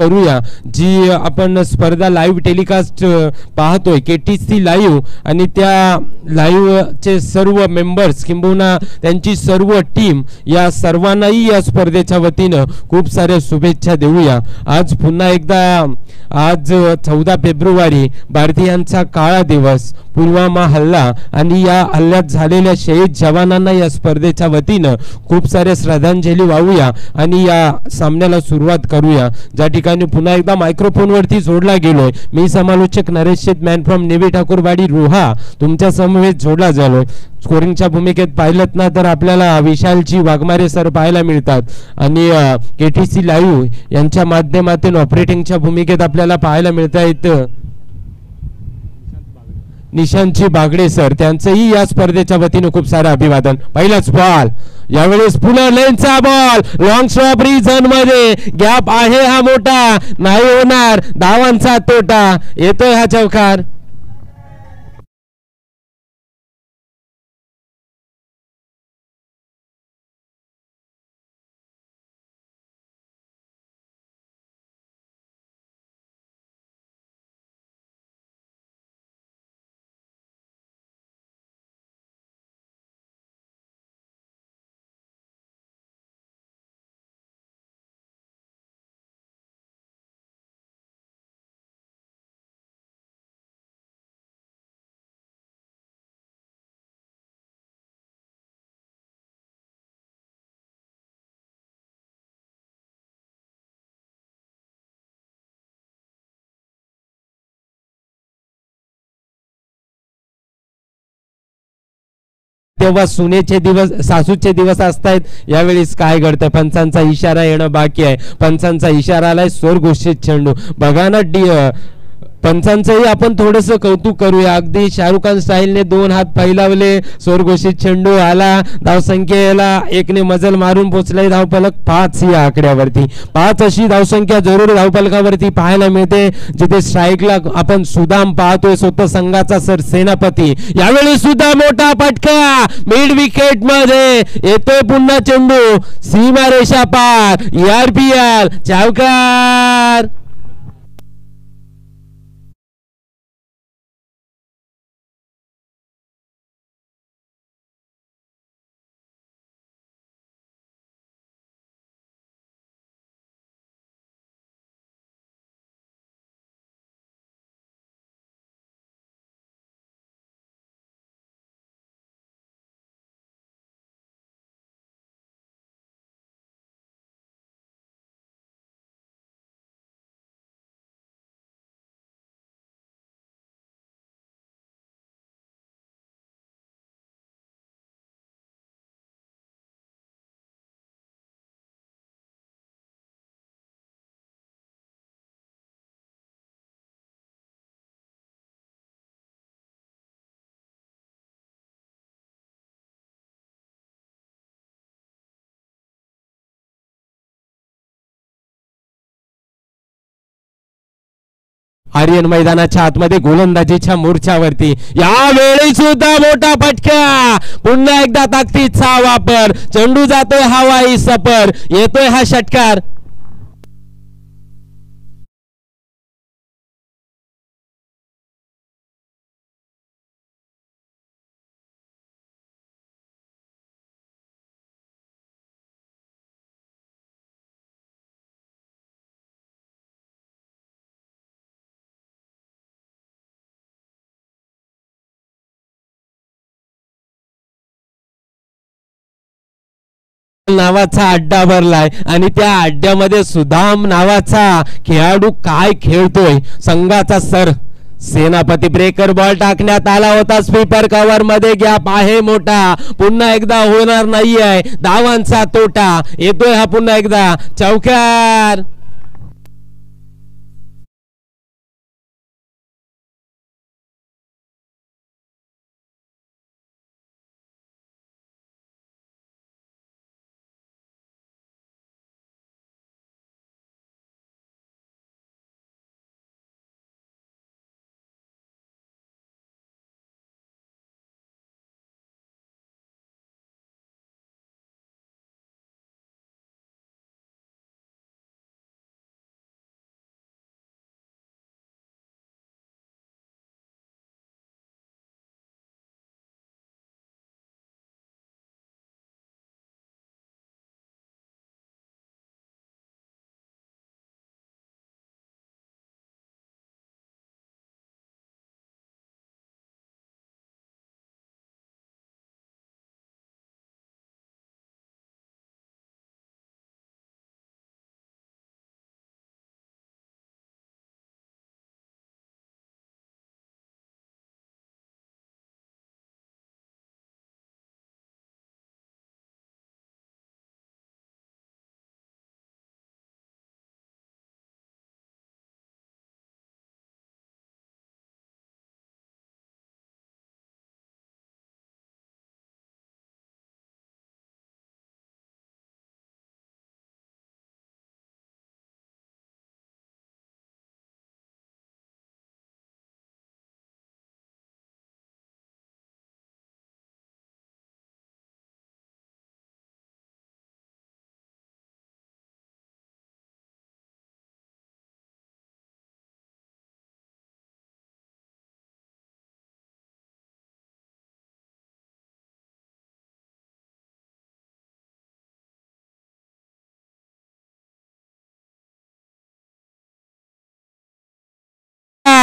करूया। जी आपण स्पर्धा लाईव्ह टेलिकास्ट पाहतोय केटीसी लाईव्ह, आणि त्या लाईव्हचे सर्व मेंबर्स किंबहुना त्यांची सर्व टीम या सर्वांनाही या स्पर्धेच्या वतीनं खूप साऱ्या शुभेच्छा देऊया। आज पुन्हा एकदा आज 14 फेब्रुवारी भारतीयांचा काळा दिवस, पुलवामा हल्ला आणि या हल्ल्यात झालेल्या शहीद जवानांना या स्पर्धेच्या वतीनं खूप सारे श्रद्धांजली वाहूया आणि या सामन्याला सुरुवात करूया। ज्या ठिकाणी पुन्हा एकदा मायक्रोफोन वरती जोडला गेलोय मी समालोचक नरेश शेठ मॅन फ्रॉम नेवी ठाकूरवाडी रोहा तुमच्या समवेत जोडला झालोय। स्कोरिंगच्या भूमिकेत पाहिलं ना तर आपल्याला विशालजी वाघमारे सर पाहायला मिळतात आणि केटीसी लाईव्ह यांच्या माध्यमातून ऑपरेटिंगच्या भूमिकेत आपल्याला पाहायला मिळत आहेत निशांतजी बागडे सर, त्यांचंही या स्पर्धेच्या वतीने खूप सारे अभिवादन। पहिलाच बॉल यावेळेस पुन्हा लेनचा बॉल लॉंग स्टॉप रिझन मध्ये गॅप आहे हा मोठा, नाही होणार धावांचा तोटा, येतोय हा चौकार। तेव्हा सुनेचे दिवस सासूचे दिवस असतायत, यावेळेस काय घडतं पंचांचा इशारा येणं बाकी आहे। पंचांचा इशारा आलाय स्वर घोषित चेंडू, बघा ना पंचांचंही आपण थोडंसं कौतुक करूया। अगदी शाहरुख खान स्टाईलने दोन हात फैलावले, स्वरघोषित चेंडू आला, धावसंख्येला एकने मजल मारून पोहोचले धावफलक 5 या आकड्यावरती। 5 अशी धावसंख्या जरूर धावफलकावरती पाहायला मिळते, जिथे स्ट्राईकला आपण सुदाम पाहतोय स्वतः संघाचा सर सेनापती। यावेळी सुद्धा मोठा फटका मिड विकेट मध्ये येतोय पुन्हा चेंडू सीमारेषा पार, ERPL चौकार। आर्यन मैदानाच्या आतमध्ये गोलंदाजीच्या मोर्चावरती यावेळी सुद्धा मोठा फटका, पुन्हा एकदा ताकदीचा वापर, चेंडू जातोय हवाई सफर, येतोय हा षटकार। नावाचा अड्डा भरलाय आणि त्या अड्ड्यामध्ये सुदाम नावाचा खेळाडू काय खेळतोय, संघाचा सर सेनापती। ब्रेकर बॉल टाकण्यात आला होता स्वीपर कव्हर मध्ये, गॅप आहे मोठा, पुन्हा एकदा होणार नाहीये धावांचा तोटा, येतोय हा पुन्हा एकदा चौकार।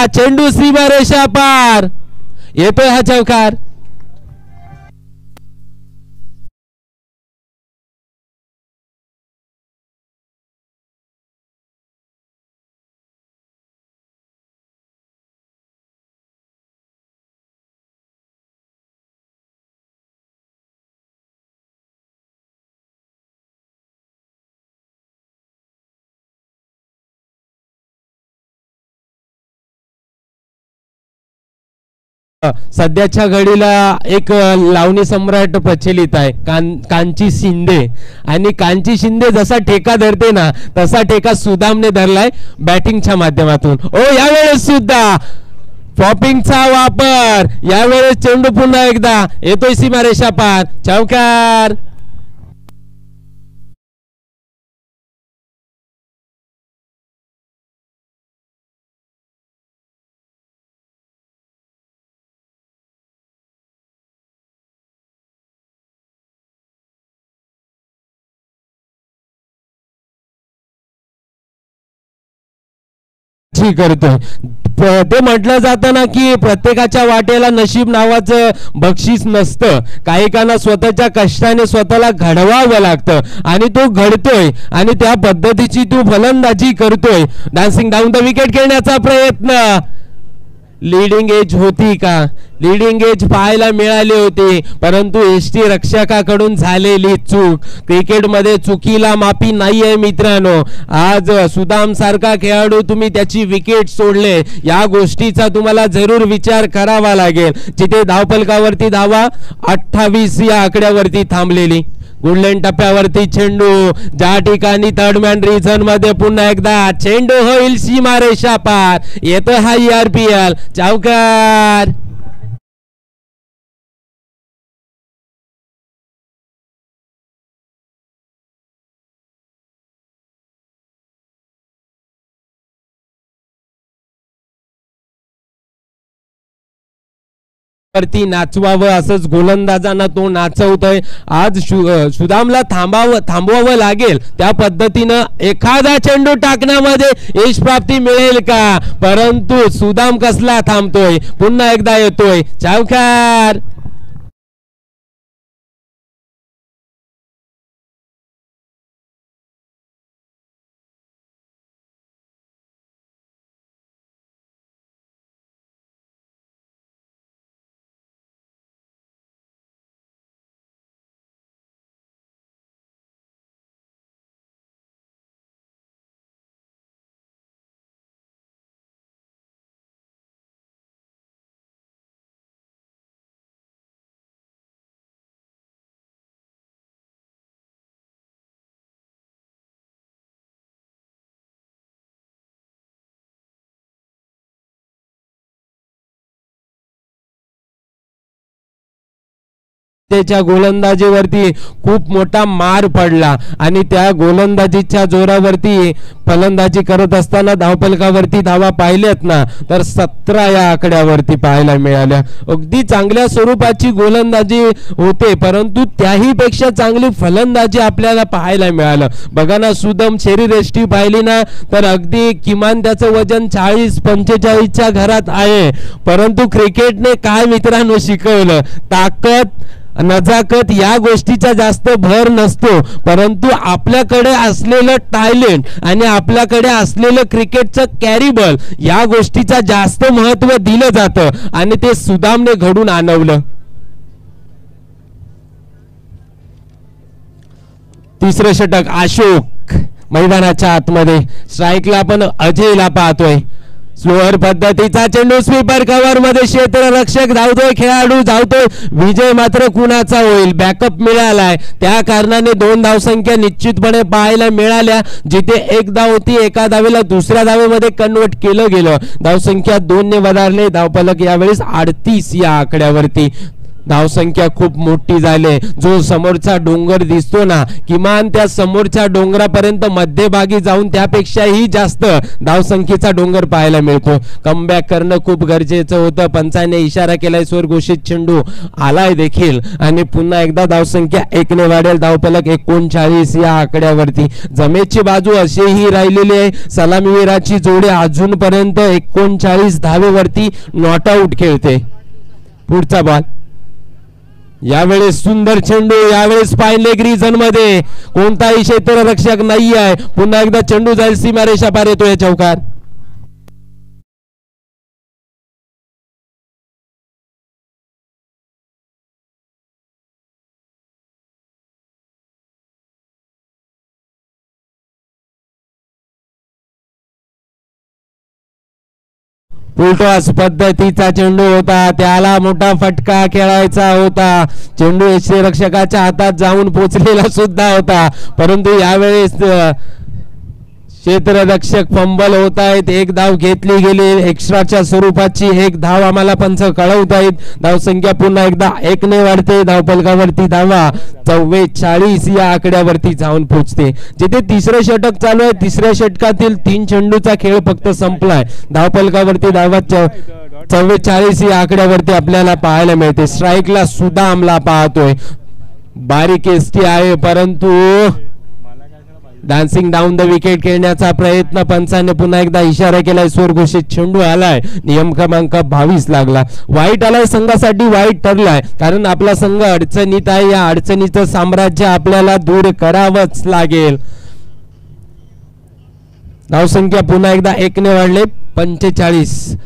चेंडू सीमारेषा पार, येतोय हा चौकार. सध्याच्या घडीला एक लावणी सम्राट प्रचलित आहे, कांची शिंदे. आणि कांची शिंदे जसा ठेका धरते ना तसा ठेका सुदामने धरलाय बॅटिंगच्या माध्यमातून. यावेळेस सुद्धा पॉपिंगचा वापर, यावेळेस चेंडू पुन्हा एकदा येतोय सीमारेषा पार, चौकार. करतोय ते म्हटलं जातं ना की प्रत्येकाच्या वाटेला नशीब नावाचं बक्षीस नसतं. काहीकांना स्वतःच्या कष्टाने स्वतःला घडवावं लागतं आणि तो घडतोय आणि त्या पद्धतीची तू फलंदाजी करतोय. डान्सिंग डाऊन द विकेट खेळण्याचा प्रयत्न, लीडिंग एज होती का? लीडिंग एज पाहायला मिळाली होती, परंतु एसटी रक्षकाकडून झालेली चूक. क्रिकेटमध्ये चुकीला माफी नाहीये मित्रांनो. आज सुदाम सारखा खेळाडू तुम्ही त्याची विकेट सोडले, या गोष्टीचा तुम्हाला जरूर विचार करावा लागेल. जिथे धावफलकावरती धावा 28 या आकड्यावरती थांबलेली. गुडलँड टप्प्यावरती चेंडू, ज्या ठिकाणी थर्ड मॅन रिझन मध्ये पुन्हा एकदा चेंडू होईल सीमारेषा पार, येतो हा ERPL, चौकार. वरती नाचवावं असंच गोलंदाजांना तो नाचवतोय. आज सुदामला थांबवावं लागेल, त्या पद्धतीनं एखादा चेंडू टाकण्यामध्ये यश प्राप्ती मिळेल का? परंतु सुदाम कसला थांबतोय, पुन्हा एकदा येतोय, चौकार. त्याच्या गोलंदाजीवरती खूप मोठा मार पडला आणि त्या गोलंदाजीच्या जोरावरती फलंदाजी करत असताना धावफलकावरती धावा पाहिल्यात ना तर 17 या आकड्यावरती पाहायला मिळाल्या. अगदी चांगल्या स्वरूपाची गोलंदाजी होते, परंतु त्याही पेक्षा चांगली फलंदाजी आपल्याला पाहायला मिळालं. बघा ना, सुदम शरीरयष्टी पाहिली ना तर अगदी किमान त्याचं वजन 40-45च्या घरात आहे, परंतु क्रिकेटने काय मित्रांनो शिकवलं, ताकद नजाकत या गोष्टीचा जास्त भर नसतो, परंतु आपल्याकडे असलेलं टॅलेंट आणि आपल्याकडे असलेलं क्रिकेटचं कॅरीबल या गोष्टीचा जास्त महत्त्व दिलं जातं आणि ते सुदामने घडून आणवलं. तिसरं षटक अशोक मैदानाच्या आतमध्ये, स्ट्राईकला आपण अजयला पाहतोय. स्लोअर पद्धतीचा चेंडू स्वीपर कव्हर मध्ये क्षेत्ररक्षक धावतोय, खेळाडू धावतोय, विजय मात्र कुणाचा होईल? बॅकअप मिळालाय, त्या कारणाने 2 धावसंख्या निश्चितपणे पाहायला मिळाल्या. जिथे 1 धाव होती, एका धावेला दुसऱ्या धावेमध्ये कन्वर्ट केलं गेलं. धावसंख्या 2 ने वधारले. धावफलक यावेळेस 38 या आकड्यावरती. धावसंख्या खूप मोठी झाली. जो समोरचा डोंगर दिसतो ना, किमान त्या समोरच्या डोंगरापर्यंत मध्यभागी जाऊन त्यापेक्षाही जास्त धावसंख्येचा डोंगर पाहायला मिळतो. कमबॅक करणं खूप गरजेचं होतं. पंचाने इशारा केलाय, स्वर घोषित चेंडू आलाय देखील आणि पुन्हा एकदा धावसंख्या 1 ने वाढेल. धावफलक 39 या आकड्यावरती. जमेची बाजू अशीही राहिलेली आहे. सलामीवीराची जोडी अजूनपर्यंत 39 धावेवरती नॉट आउट खेळते. पुढचा बॉल. यावेळेस सुंदर चेंडू, यावेळेस फाईन लेग रिजन मध्ये कोणताही क्षेत्ररक्षक नाही आहे. पुन्हा एकदा चेंडू जाईल सीमारेषा पार येतोय चौकार. उलटवास पद्धतीचा चेंडू होता, त्याला मोठा फटका खेळायचा होता. चेंडू क्षेत्ररक्षकाच्या हातात जाऊन पोचलेला सुद्धा होता, परंतु यावेळेस क्षेत्ररक्षक फंबल होत आहेत. एक धाव घेतली गेली. एक्स्ट्राच्या स्वरूपाची एक धाव आम्हाला पंच कळवत आहेत. धावसंख्या पुन्हा एकदा 1 ने वाढते. धावफलकावरती धावा 44 या आकड्यावरती जाऊन पोहोचते. जिथे तिसरं षटक चालू आहे, तिसऱ्या षटकातील 3 चेंडूचा खेळ फक्त संपलाय. धावफलकावरती धावा 44 या आकड्यावरती आपल्याला पाहायला मिळते. स्ट्राईकला सुद्धा आमला पाहतोय. बारीक एसटी आहे, परंतु डान्सिंग डाऊन द विकेट खेळण्याचा प्रयत्न. पंचाने पुन्हा एकदा इशारा केलाय, स्वर घोषित चेंडू आलाय. नियम क्रमांक 22 लागला. वाईट आलाय, संघासाठी वाईट ठरलाय, कारण आपला संघ अडचणीत आहे. या अडचणीचं साम्राज्य आपल्याला दूर करावंच लागेल. धावसंख्या पुन्हा एकदा 1 ने वाढले. 45.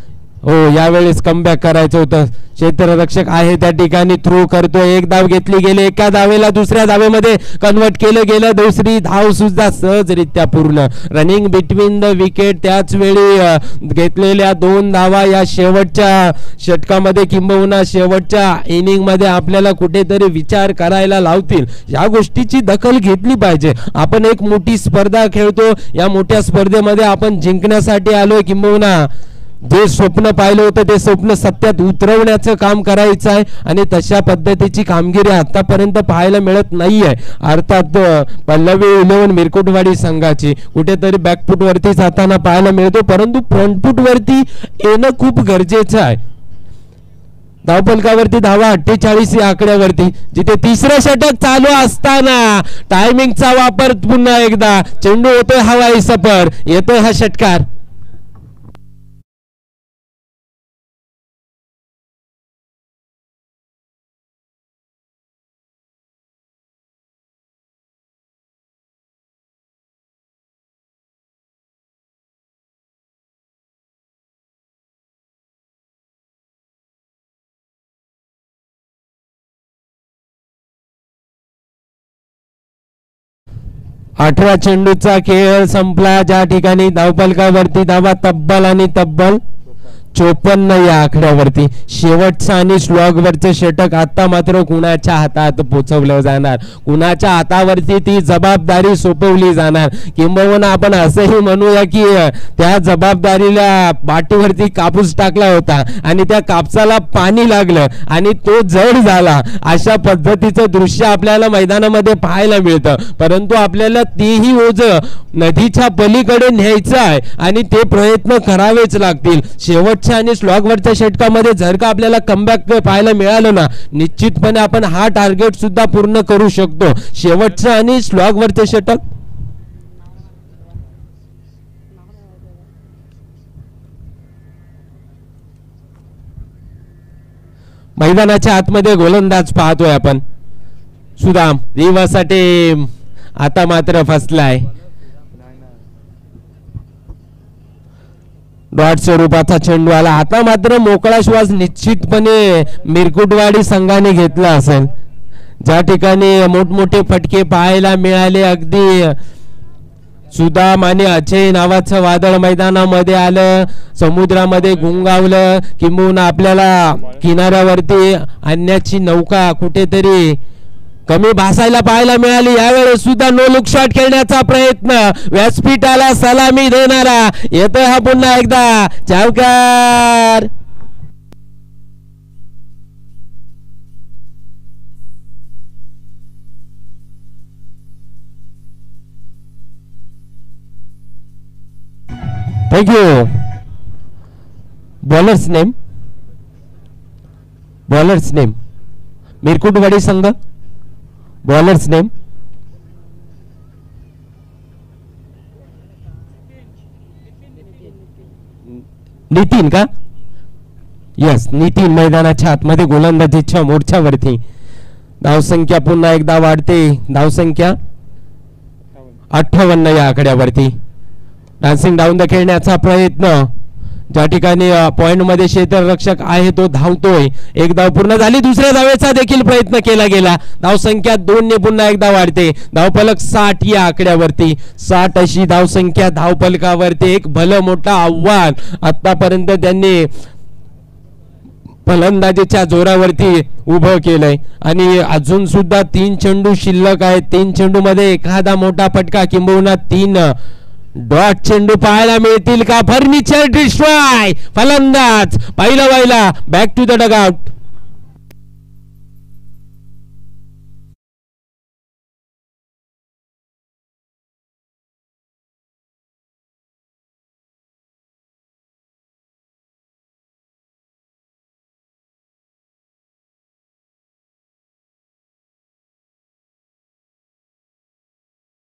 हो, यावेळेस कमबॅक करायचं होतं. क्षेत्ररक्षक आहे त्या ठिकाणी, थ्रू करतोय. एक धाव घेतली गेली. एका धावेला दुसऱ्या धावेमध्ये कन्वर्ट केलं गेलं. दुसरी धाव सुद्धा सहजरित्या पूर्ण. Running between the wicket. त्याच वेळी घेतलेल्या 2 धावा या शेवटच्या षटकामध्ये किंबहुना शेवटच्या इनिंग मध्ये आपल्याला कुठेतरी विचार करायला लावतील. या गोष्टीची दखल घेतली पाहिजे. आपण एक मोठी स्पर्धा खेळतो. या मोठ्या स्पर्धेमध्ये आपण जिंकण्यासाठी आलोय. किंबहुना जे स्वप्न पाहिलं होतं ते स्वप्न सत्यात उतरवण्याचं काम करायचं आहे आणि तशा पद्धतीची कामगिरी आतापर्यंत पाहायला मिळत नाहीये. अर्थात पल्लवी 11 मिरकुटवाडी संघाची कुठेतरी बॅकफूट वरती जाताना पाहायला मिळतो, परंतु फ्रंटफूट वरती येणं खूप गरजेचं आहे. धावफलकावरती धावा 48 या आकड्यावरती. जिथे तिसरं षटक चालू असताना टायमिंगचा वापर पुन्हा एकदा. चेंडू होतोय हवाई सफर. येतोय हा षटकार. अठरा चेंडूचा खेळ संपला. ज्या ठिकाणी धावफलकावरती धावा तब्बल आणि तब्बल 54 या आकड्यावरती. शेवटचं आणि स्लॉगवरचं षटक आता मात्र कुणाच्या हातात पोचवलं जाणार, कुणाच्या हातावरती ती जबाबदारी सोपवली जाणार. किंबहुना आपण असंही म्हणूया की त्या जबाबदारीला पाठीवरती कापूस टाकला होता आणि त्या कापसाला पाणी लागलं आणि तो जड झाला. अशा पद्धतीचं दृश्य आपल्याला मैदानामध्ये पाहायला मिळतं, परंतु आपल्याला तेही ओझं नदीच्या पलीकडे न्यायचं आहे आणि ते प्रयत्न करावेच लागतील. शेवट आणि स्लॉगवरच्या षटकामध्ये जर का आपल्याला कमबॅक पाहायला मिळालं ना, निश्चितपणे आपण हा टार्गेट सुद्धा पूर्ण करू शकतो. शेवटचं आणि स्लॉगवरचे षटक मैदानाच्या आतमध्ये गोलंदाज पाहतोय आपण. सुदाम रिवासाठी आता मात्र फसलाय. डॉट स्वरूपाचा चेंडू आला. आता मात्र मोकळा श्वास निश्चितपणे मिरकुटवाडी संघाने घेतला असेल. ज्या ठिकाणी मोठमोठे फटके पाहायला मिळाले, अगदी सुदाम आणि अजय नावाचं वादळ मैदानामध्ये आलं, समुद्रामध्ये घुंगावलं, किंबहुना आपल्याला किनाऱ्यावरती आणण्याची नौका कुठेतरी कमी भासायला पाहायला मिळाली. यावेळेस सुद्धा नो लुक शॉट खेळण्याचा प्रयत्न. व्यासपीठाला सलामी देणारा येतोय हा पुन्हा एकदा चौकार. 4 थँक्यू. बॉलर्स नेम मिरकुटवाडी संघ. बॉलर्स नेम नितीन का? यस, नितीन मैदानाच्या आतमध्ये गोलंदाजीच्या मोर्चावरती. धावसंख्या पुन्हा एकदा वाढते. धावसंख्या 58 या आकड्यावरती. डान्सिंग डाऊन द खेळण्याचा प्रयत्न. ज्या ठिकाणी पॉइंट मध्ये क्षेत्ररक्षक आहे तो धावतोय. एक धाव पूर्ण झाली. दुसऱ्या धावेचा देखील प्रयत्न केला गेला. धावसंख्या 2 ने पुन्हा एकदा वाढते. धावफलक 60 या आकड्यावरती. 60 अशी धावसंख्या धावफलकावरती. एक भलं मोठं आव्हान आतापर्यंत त्यांनी फलंदाजीच्या जोरावरती उभं केलंय आणि अजून सुद्धा 3 चेंडू शिल्लक आहेत. 3 चेंडू मध्ये एखादा मोठा फटका किंबहुना 3 डॉट चेंडू पाहायला मिळतील का? Furniture destroy. फलंदाज पहिला बॅक टू द डगआउट.